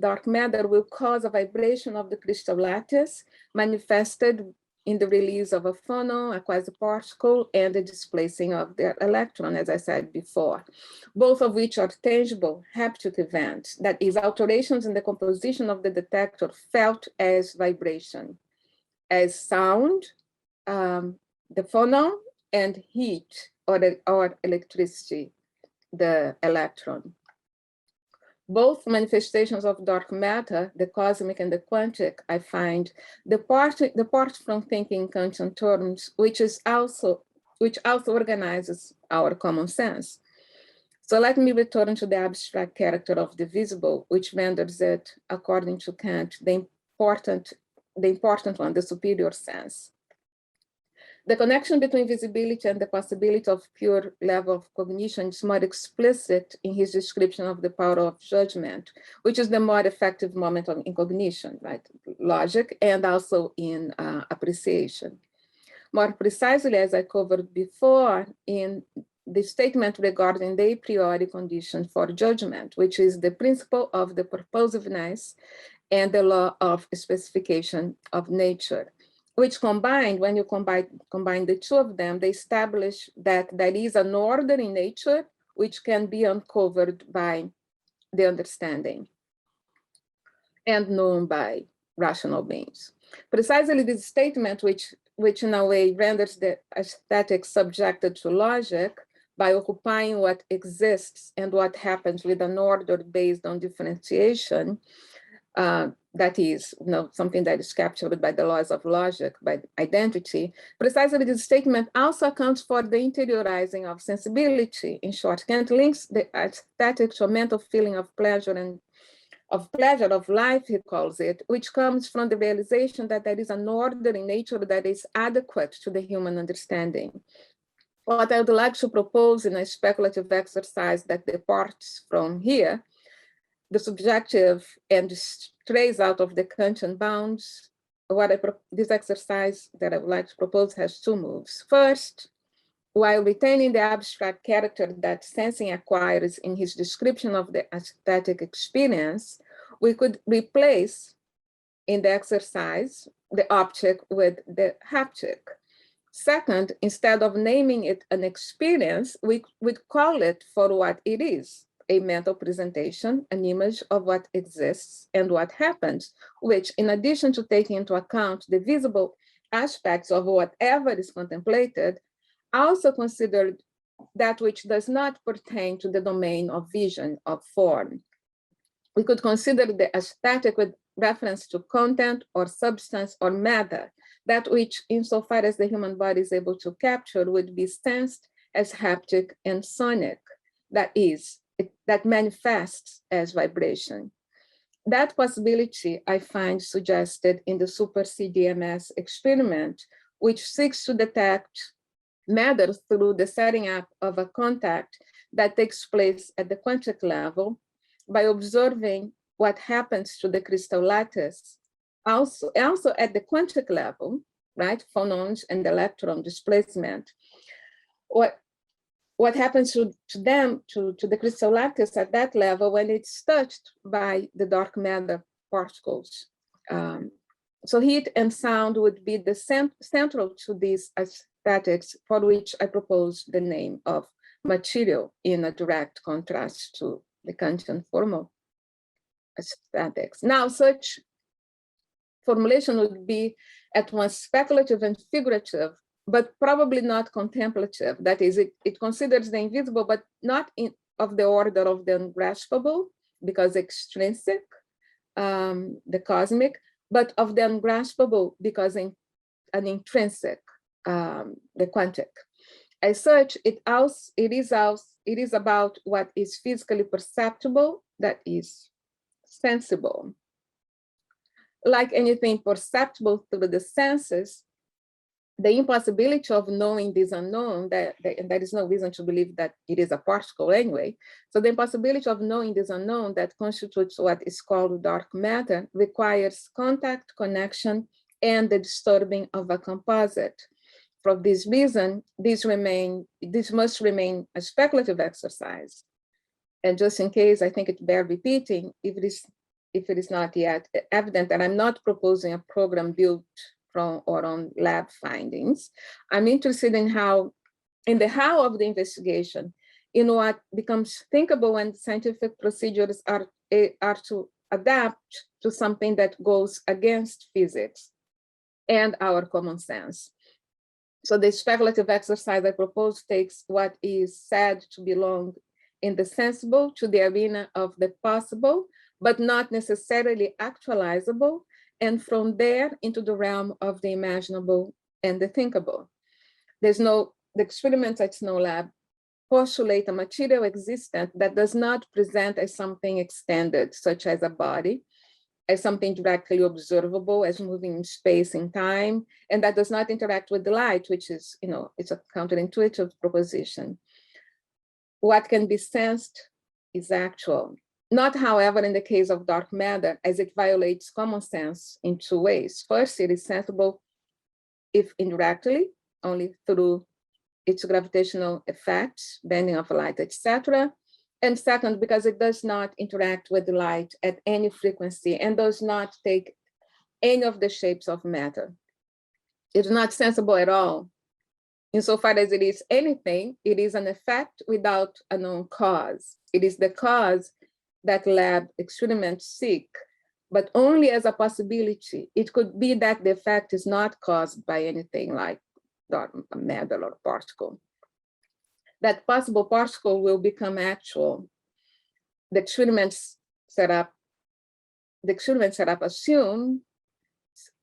dark matter will cause a vibration of the crystal lattice manifested in the release of a phonon, a quasi-particle, and the displacing of the electron, as I said before, both of which are tangible haptic events, that is, alterations in the composition of the detector felt as vibration, as sound, the phonon, and heat or electricity, the electron. Both manifestations of dark matter, the cosmic and the quantic, I find, depart from thinking Kantian terms, which also organizes our common sense. So let me return to the abstract character of the visible, which renders it, according to Kant, the important one, the superior sense. The connection between visibility and the possibility of pure level of cognition is more explicit in his description of the power of judgment, which is the more effective moment in cognition, right? Logic, and also in appreciation. More precisely, as I covered before, in the statement regarding the a priori condition for judgment, which is the principle of the purposiveness and the law of specification of nature, which combined, when you combine the two of them, they establish that there is an order in nature which can be uncovered by the understanding and known by rational beings. Precisely this statement, which in a way renders the aesthetic subjected to logic by occupying what exists and what happens with an order based on differentiation, that is, something that is captured by the laws of logic, by identity. Precisely this statement also accounts for the interiorizing of sensibility. In short, Kant links the aesthetic to a mental feeling of pleasure of life, he calls it, which comes from the realization that there is an order in nature that is adequate to the human understanding. What I would like to propose in a speculative exercise that departs from here, the subjective, and strays out of the Kantian bounds, this exercise that I would like to propose has two moves. First, while retaining the abstract character that sensing acquires in his description of the aesthetic experience, we could replace in the exercise the object with the haptic. Second, instead of naming it an experience, we would call it for what it is, a mental presentation, an image of what exists and what happens, which, in addition to taking into account the visible aspects of whatever is contemplated, also considered that which does not pertain to the domain of vision, of form. We could consider the aesthetic with reference to content or substance or matter, that which, insofar as the human body is able to capture, would be sensed as haptic and sonic, that is, that manifests as vibration. That possibility I find suggested in the super CDMS experiment, which seeks to detect matter through the setting up of a contact that takes place at the quantic level by observing what happens to the crystal lattice, also at the quantic level, right? Phonons and electron displacement. What happens to them, to the crystal lattice at that level when it's touched by the dark matter particles. So heat and sound would be the central to these aesthetics, for which I propose the name of material in a direct contrast to the Kantian formal aesthetics. Now, such formulation would be at once speculative and figurative, but probably not contemplative. That is, it considers the invisible, but not of the order of the ungraspable, because extrinsic, the cosmic, but of the ungraspable because an intrinsic, the quantic. As such, it is about what is physically perceptible, that is sensible. Like anything perceptible through the senses, the impossibility of knowing this unknown, and there is no reason to believe that it is a particle anyway. So the impossibility of knowing this unknown that constitutes what is called dark matter requires contact, connection, and the disturbing of a composite. For this reason, this must remain a speculative exercise. And just in case, I think it bears repeating, if it is not yet evident that I'm not proposing a program built from or on lab findings. I'm interested in the how of the investigation, in what becomes thinkable when scientific procedures are to adapt to something that goes against physics and our common sense. So the speculative exercise I propose takes what is said to belong in the sensible to the arena of the possible, but not necessarily actualizable, and from there into the realm of the imaginable and the thinkable. The experiments at Snow Lab postulate a material existent that does not present as something extended, such as a body, as something directly observable, as moving in space and time, and that does not interact with the light, which is, it's a counterintuitive proposition. What can be sensed is actual. Not, however, in the case of dark matter, as it violates common sense in two ways. First, it is sensible if indirectly, only through its gravitational effects, bending of light, etc. And second, because it does not interact with the light at any frequency and does not take any of the shapes of matter. It is not sensible at all. Insofar as it is anything, it is an effect without a known cause. It is the cause that lab experiments seek, but only as a possibility. It could be that the effect is not caused by anything like dark matter or particle. That possible particle will become actual. The experiment setup assume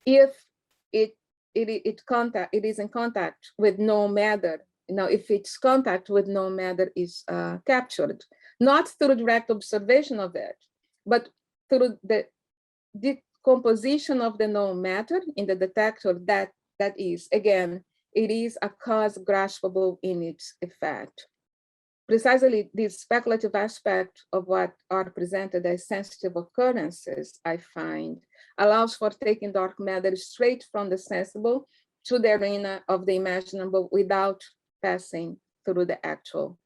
if it is in contact with no matter. If its contact with no matter is captured, not through direct observation of it, but through the decomposition of the known matter in the detector, that is, again, it is a cause graspable in its effect. Precisely this speculative aspect of what are presented as sensitive occurrences, I find, allows for taking dark matter straight from the sensible to the arena of the imaginable without passing through the actual.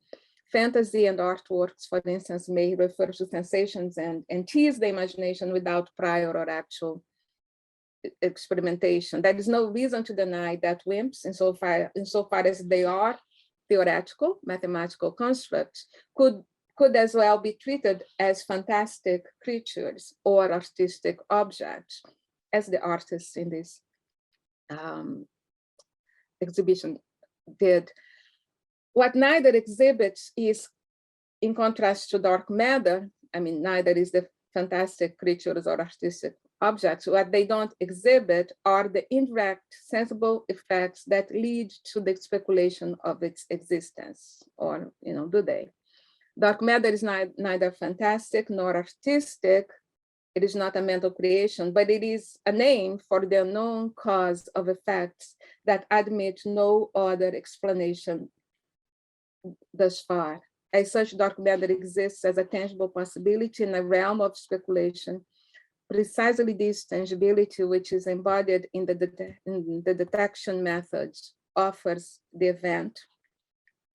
Fantasy and artworks, for instance, may refer to sensations and tease the imagination without prior or actual experimentation. There is no reason to deny that WIMPs, insofar as they are theoretical mathematical constructs, could as well be treated as fantastic creatures or artistic objects, as the artists in this exhibition did. What neither exhibits is, in contrast to dark matter, neither is the fantastic creatures or artistic objects. What they don't exhibit are the indirect sensible effects that lead to the speculation of its existence, or, do they? Dark matter is neither fantastic nor artistic. It is not a mental creation, but it is a name for the unknown cause of effects that admit no other explanation thus far. As such, dark matter exists as a tangible possibility in a realm of speculation. Precisely this tangibility, which is embodied in the detection methods, offers the event,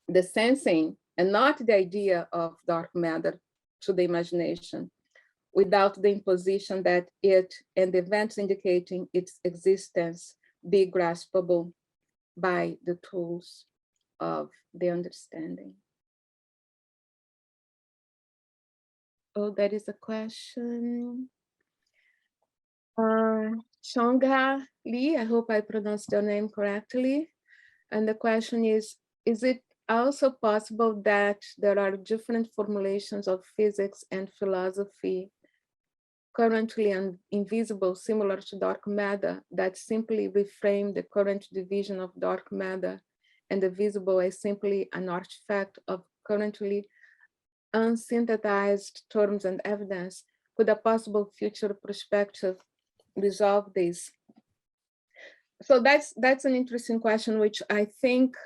the sensing, and not the idea of dark matter to the imagination, without the imposition that it and the events indicating its existence be graspable by the tools of the understanding. Oh, that is a question. Chongha Lee, I hope I pronounced your name correctly. And the question is it also possible that there are different formulations of physics and philosophy currently invisible, similar to dark matter, that simply reframe the current division of dark matter and the visible as simply an artifact of currently unsynthesized terms and evidence? Could a possible future perspective resolve this? So that's an interesting question, which I think,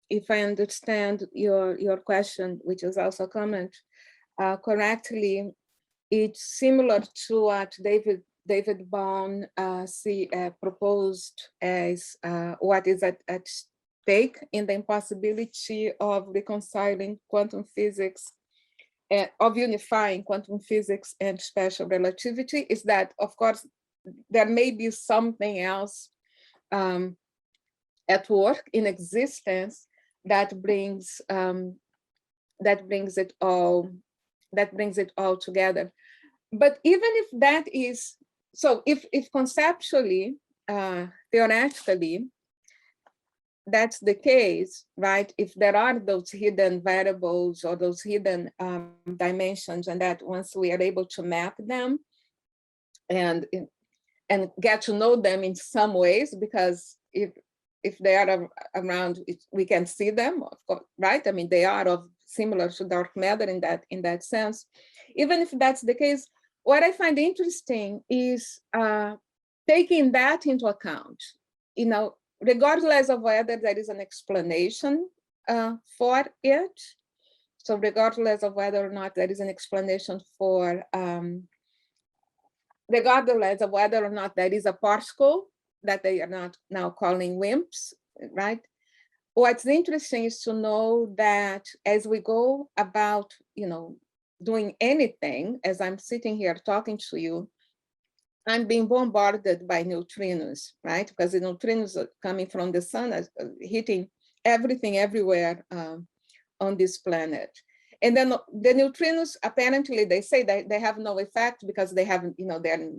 if I understand your question, which is also a comment, correctly, it's similar to what David Bohm proposed as what is at stake in the impossibility of reconciling quantum physics, of unifying quantum physics and special relativity, is that, of course, there may be something else at work in existence that brings it all together. But even if that is so, if conceptually, theoretically, that's the case, right? If there are those hidden variables or those hidden dimensions, and that once we are able to map them and get to know them in some ways, because if they are around, we can see them, of course, right? I mean, they are similar to dark matter in that sense. Even if that's the case, what I find interesting is taking that into account, regardless of whether there is an explanation for it. So regardless of whether or not there is an explanation for, regardless of whether or not there is a particle that they are not now calling WIMPs, right? What's interesting is to know that as we go about, doing anything, as I'm sitting here talking to you, I'm being bombarded by neutrinos, right? Because the neutrinos are coming from the sun, hitting everything everywhere on this planet. And then the neutrinos, apparently, they say that they have no effect because they haven't, they're,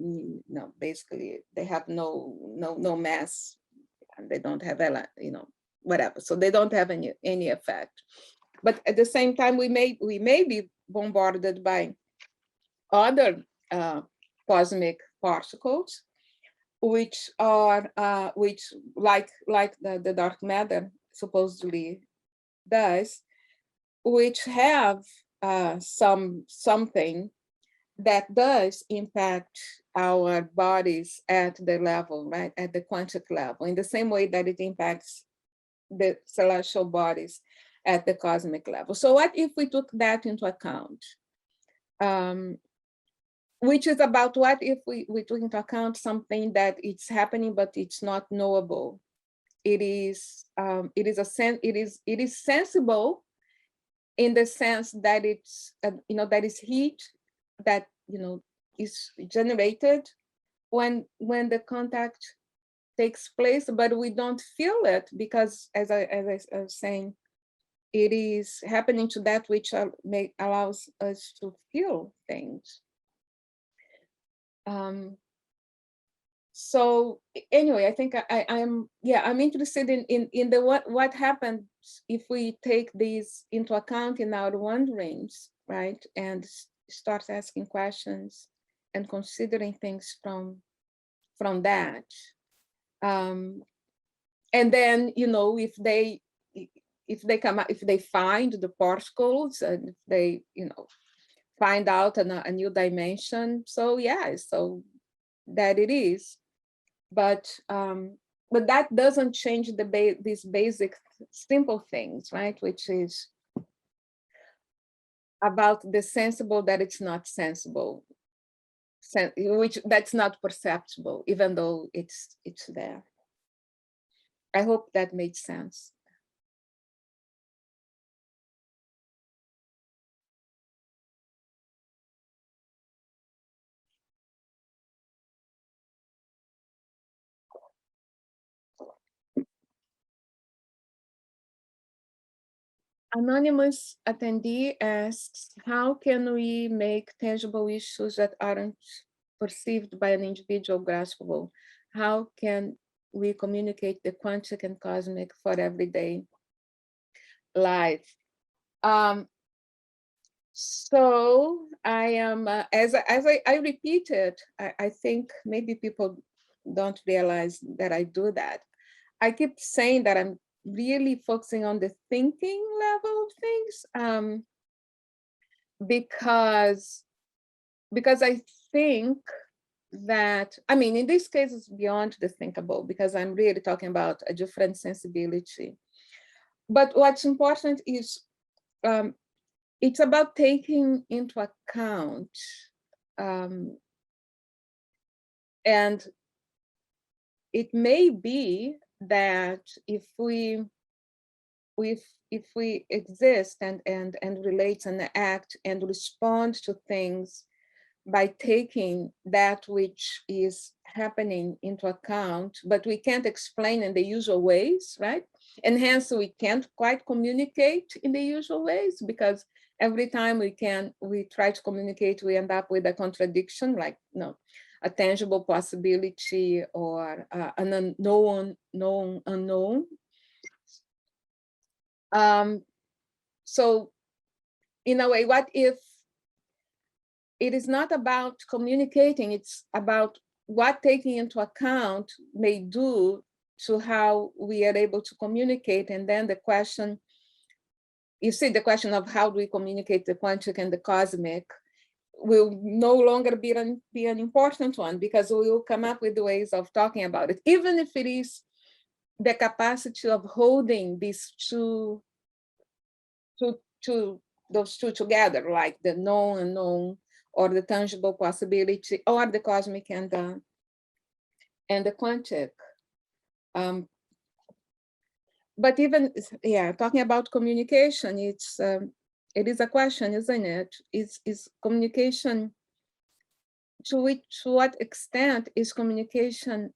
basically, they have no mass, and they don't have, whatever. So they don't have any effect. But at the same time, we may be bombarded by other cosmic particles, which are like the dark matter supposedly does, which have something that does impact our bodies at the level, right, at the quantic level, in the same way that it impacts the celestial bodies at the cosmic level. So what if we took that into account? Which is about what if we took into account something that it's happening, but it's not knowable. It is sensible in the sense that it's that is heat that is generated when the contact takes place, but we don't feel it because, as I was saying, it is happening to that which allows us to feel things. So anyway, I think I'm interested in the what happens if we take these into account in our wanderings, right, and start asking questions and considering things from that. And then if they come out, if they find the particles, and if they find out a new dimension, so yeah, so that it is. But that doesn't change these basic simple things, right? Which is about the sensible that it's not sensible, which that's not perceptible, even though it's there. I hope that made sense. Anonymous attendee asks, how can we make tangible issues that aren't perceived by an individual graspable? How can we communicate the quantic and cosmic for everyday life? So I am, as I repeat it, I think maybe people don't realize that I do that. I keep saying that I'm really focusing on the thinking level of things, because I think that, I mean, in this case, it's beyond the thinkable because I'm really talking about a different sensibility. But what's important is it's about taking into account and it may be that if we exist and relate and act and respond to things by taking that which is happening into account, but we can't explain in the usual ways, right? And hence we can't quite communicate in the usual ways because every time we try to communicate, we end up with a contradiction, like a tangible possibility or an unknown. So in a way, what if it is not about communicating, it's about what taking into account may do to how we are able to communicate. And then the question, you see, the question of how do we communicate the quantic and the cosmic will no longer be an important one because we will come up with ways of talking about it, even if it is the capacity of holding these those two together, like the known unknown, or the tangible possibility, or the cosmic and the quantic. But even, talking about communication, it is a question, isn't it? Is communication, to what extent is communication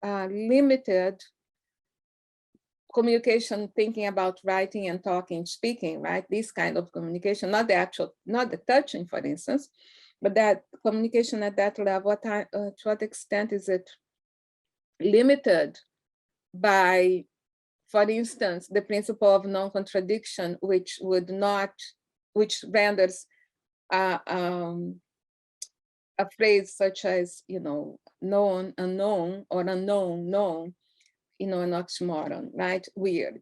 limited? Communication, thinking about writing and talking, speaking, right? This kind of communication, not the touching, for instance, but that communication at that level, to what extent is it limited by, for instance, the principle of non-contradiction, which renders a phrase such as, known, unknown, or unknown, known, an oxymoron, right? Weird.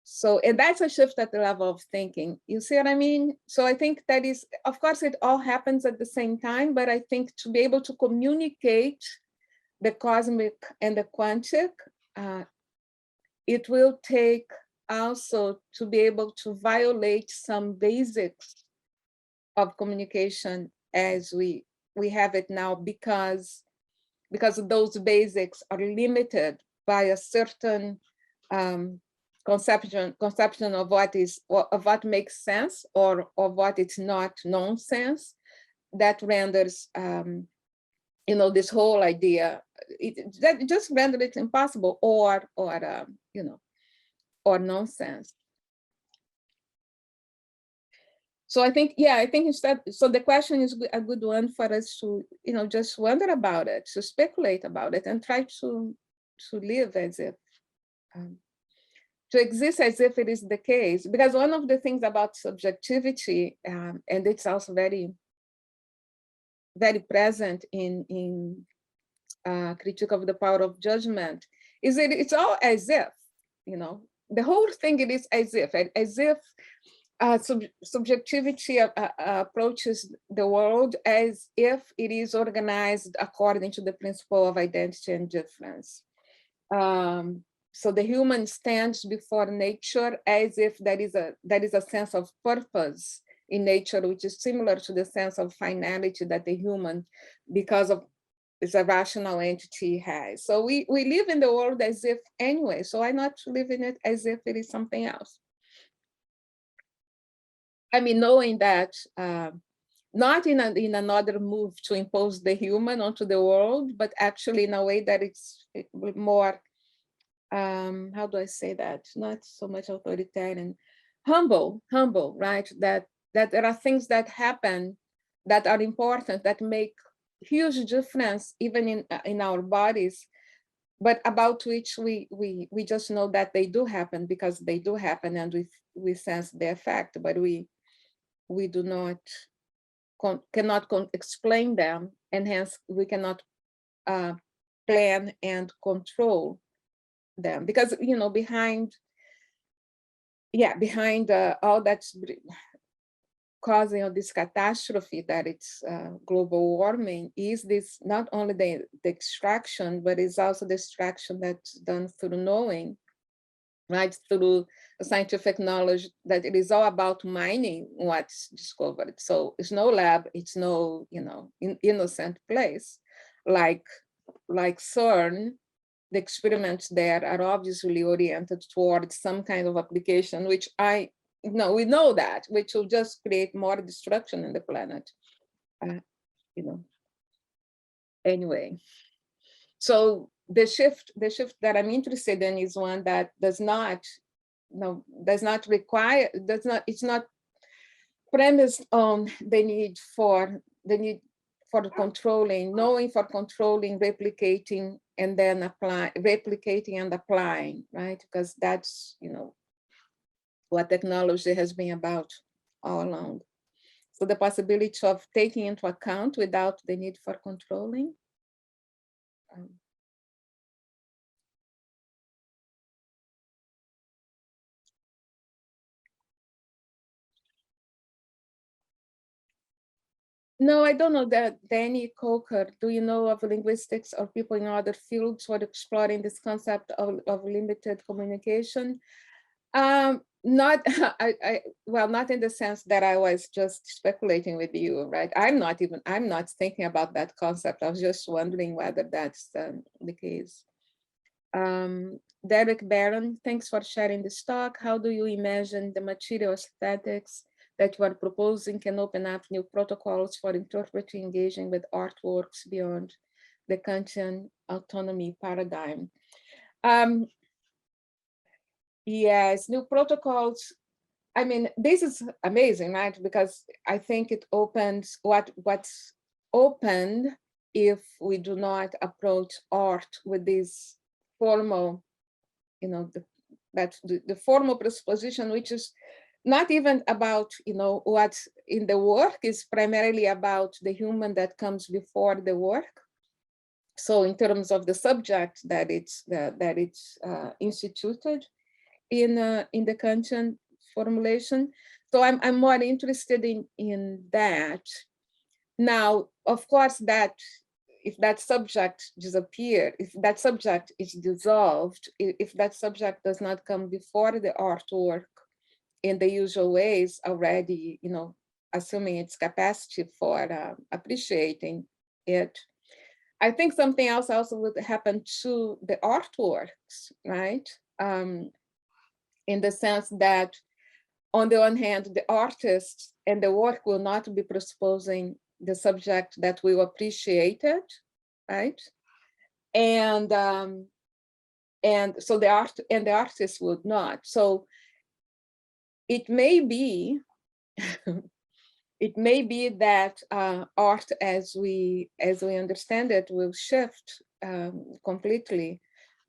So, and that's a shift at the level of thinking. You see what I mean? So I think that is, of course, it all happens at the same time, but I think to be able to communicate the cosmic and the quantic, it will take also to be able to violate some basics of communication as we have it now, because those basics are limited by a certain conception of what makes sense or of what is not nonsense, that renders this whole idea, that just renders it impossible or nonsense. So I think instead, so the question is a good one for us to, just wonder about it, to speculate about it, and try to live as if, to exist as if it is the case. Because one of the things about subjectivity, and it's also very, very present in Critique of the Power of Judgment, is that it's all as if, the whole thing, it is as if subjectivity approaches the world as if it is organized according to the principle of identity and difference. So the human stands before nature as if there is a sense of purpose in nature, which is similar to the sense of finality that the human, because of is a rational entity, has. So we live in the world as if anyway, so why not live in it as if it is something else? I mean, knowing that, not in another move to impose the human onto the world, but actually in a way that it's more, how do I say that? Not so much authoritarian, humble, right? That there are things that happen that are important, that make huge difference even in our bodies, but about which we just know that they do happen because they do happen, and we sense the effect, but we do not cannot explain them, and hence we cannot plan and control them, because behind all that's causing of this catastrophe that it's global warming is this, not only the extraction, but it's also the extraction that's done through knowing, right? Through scientific knowledge, that it is all about mining what's discovered. So it's no lab, it's no, innocent place. Like CERN, the experiments there are obviously oriented towards some kind of application, which we know that, which will just create more destruction in the planet. Anyway, so the shift that I'm interested in is one that it's not premised on the need for controlling, knowing for controlling, replicating, and then replicating and applying, right? Because that's, what technology has been about all along. So the possibility of taking into account without the need for controlling. No, I don't know that. Danny Coker, do you know of linguistics or people in other fields who are exploring this concept of limited communication? Not, not in the sense that I was just speculating with you, right? I'm not thinking about that concept. I was just wondering whether that's the case. Derek Barron, thanks for sharing this talk. How do you imagine the material aesthetics that you are proposing can open up new protocols for interpreting, engaging with artworks beyond the Kantian autonomy paradigm? Yes, new protocols. I mean, this is amazing, right? Because I think it opens what's opened if we do not approach art with this formal, the formal presupposition, which is not even about, what's in the work, is primarily about the human that comes before the work. So in terms of the subject that it's instituted in the Kantian formulation. So I'm more interested in that. Now, of course, that if that subject disappears, if that subject is dissolved, if that subject does not come before the artwork in the usual ways already, assuming its capacity for appreciating it, I think something else also would happen to the artworks, right? In the sense that, on the one hand, the artist and the work will not be presupposing the subject that will appreciate it, right? And so the artist would not. So it may be, that art, as we understand it, will shift completely,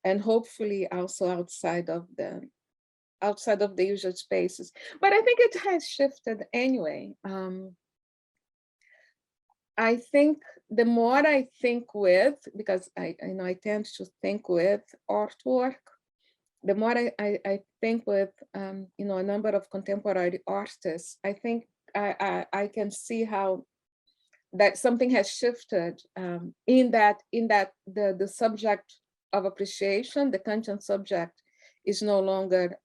and hopefully also outside of the usual spaces. But I think it has shifted anyway. I think the more I think with, because I tend to think with artwork, the more I think with a number of contemporary artists, I think I can see how that something has shifted in that the subject of appreciation, the Kantian subject, is no longer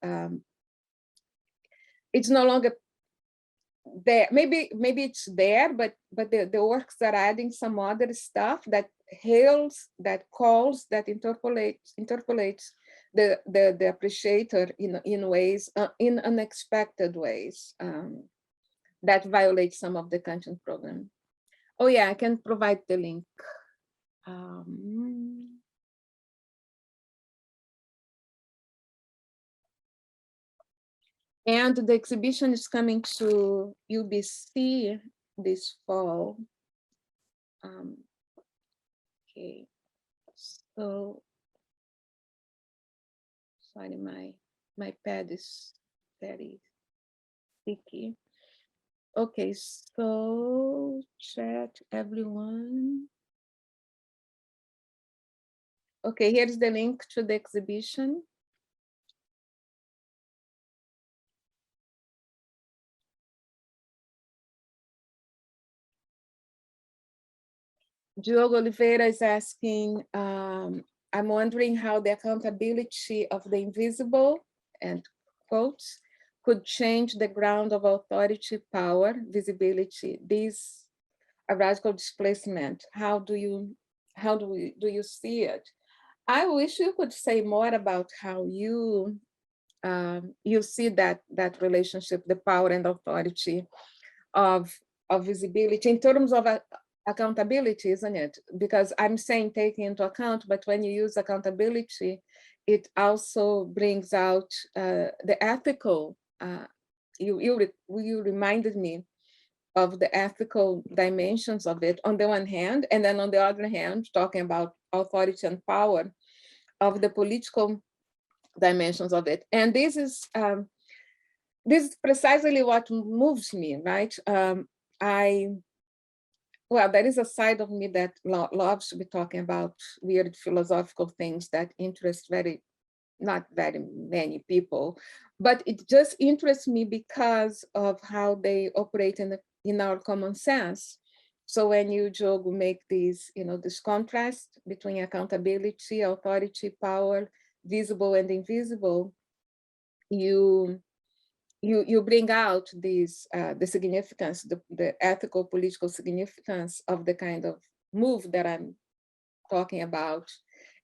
there. Maybe it's there, but the works are adding some other stuff that hails, that calls, that interpolates the appreciator in ways, in unexpected ways, that violate some of the Kantian program. Oh yeah, I can provide the link. And the exhibition is coming to UBC this fall. Okay, so sorry, my pad is very sticky. Okay, so chat everyone. Okay, here's the link to the exhibition. Diogo Oliveira is asking, I'm wondering how the accountability of the invisible, and quotes, could change the ground of authority, power, visibility. This a radical displacement. How do you see it? I wish you could say more about how you see that relationship, the power and authority of visibility in terms of accountability, isn't it? Because I'm saying taking into account, but when you use accountability, it also brings out the ethical. You reminded me of the ethical dimensions of it on the one hand, and then on the other hand, talking about authority and power of the political dimensions of it. And this is precisely what moves me, right? Well, there is a side of me that loves to be talking about weird philosophical things that interest not very many people, but it just interests me because of how they operate in our common sense. So when you, Diogo, make these, this contrast between accountability, authority, power, visible and invisible, you bring out these the significance, the ethical, political significance of the kind of move that I'm talking about,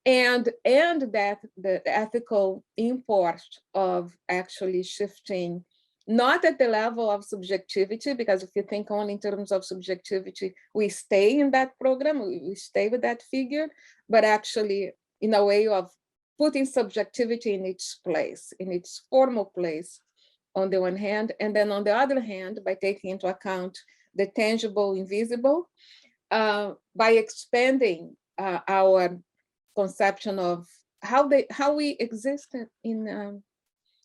and that the ethical import of actually shifting, not at the level of subjectivity, because if you think only in terms of subjectivity, we stay in that program, we stay with that figure, but actually in a way of putting subjectivity in its place, in its formal place, on the one hand, and then on the other hand, by taking into account the tangible, invisible, by expanding our conception of how we exist in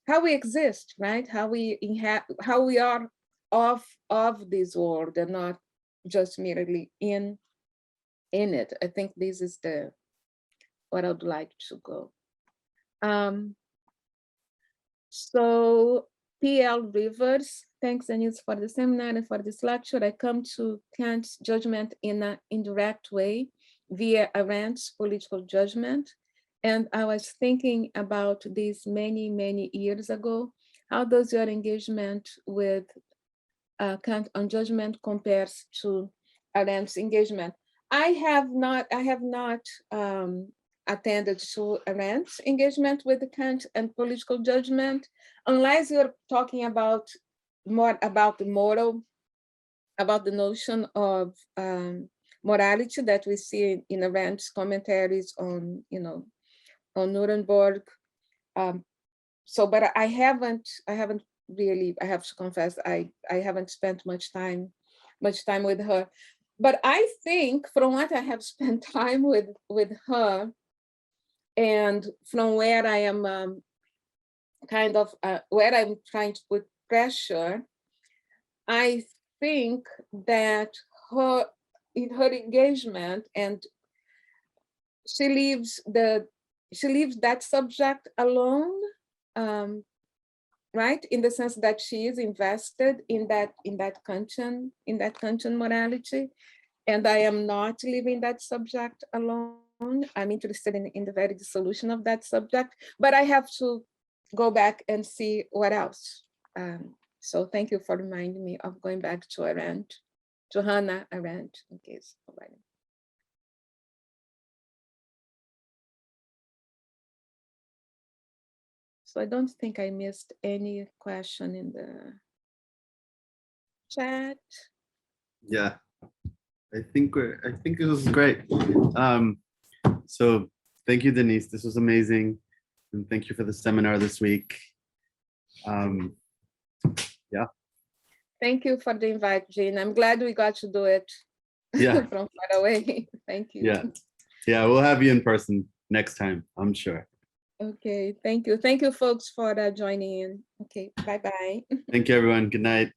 how we exist, right? How we are of this world and not just merely in it. I think this is what I'd like to go. So P.L. Rivers, thanks, Denise, for the seminar and for this lecture. I come to Kant's judgment in an indirect way via Arendt's political judgment. And I was thinking about this many, many years ago. How does your engagement with Kant on judgment compares to Arendt's engagement? I have not attended to Arendt's engagement with Kant and political judgment, unless you're talking about more about the moral, about the notion of morality that we see in Arendt's commentaries on, on Nuremberg. But I haven't really, I have to confess, I haven't spent much time with her. But I think from what I have spent time with her, and from where I am where I'm trying to put pressure, I think that in her engagement, and she leaves that subject alone, right? In the sense that she is invested in that Kantian morality, and I am not leaving that subject alone. I'm interested in the very dissolution of that subject, but I have to go back and see what else. So thank you for reminding me of going back to Arendt, to Hannah Arendt, in case nobody. So I don't think I missed any question in the chat. Yeah, I think it was great. So thank you, Denise. This was amazing. And thank you for the seminar this week. Yeah. Thank you for the invite, Jean. I'm glad we got to do it from far away. Thank you. Yeah, we'll have you in person next time, I'm sure. Okay, thank you. Thank you, folks, for joining in. Okay, bye-bye. Thank you, everyone. Good night.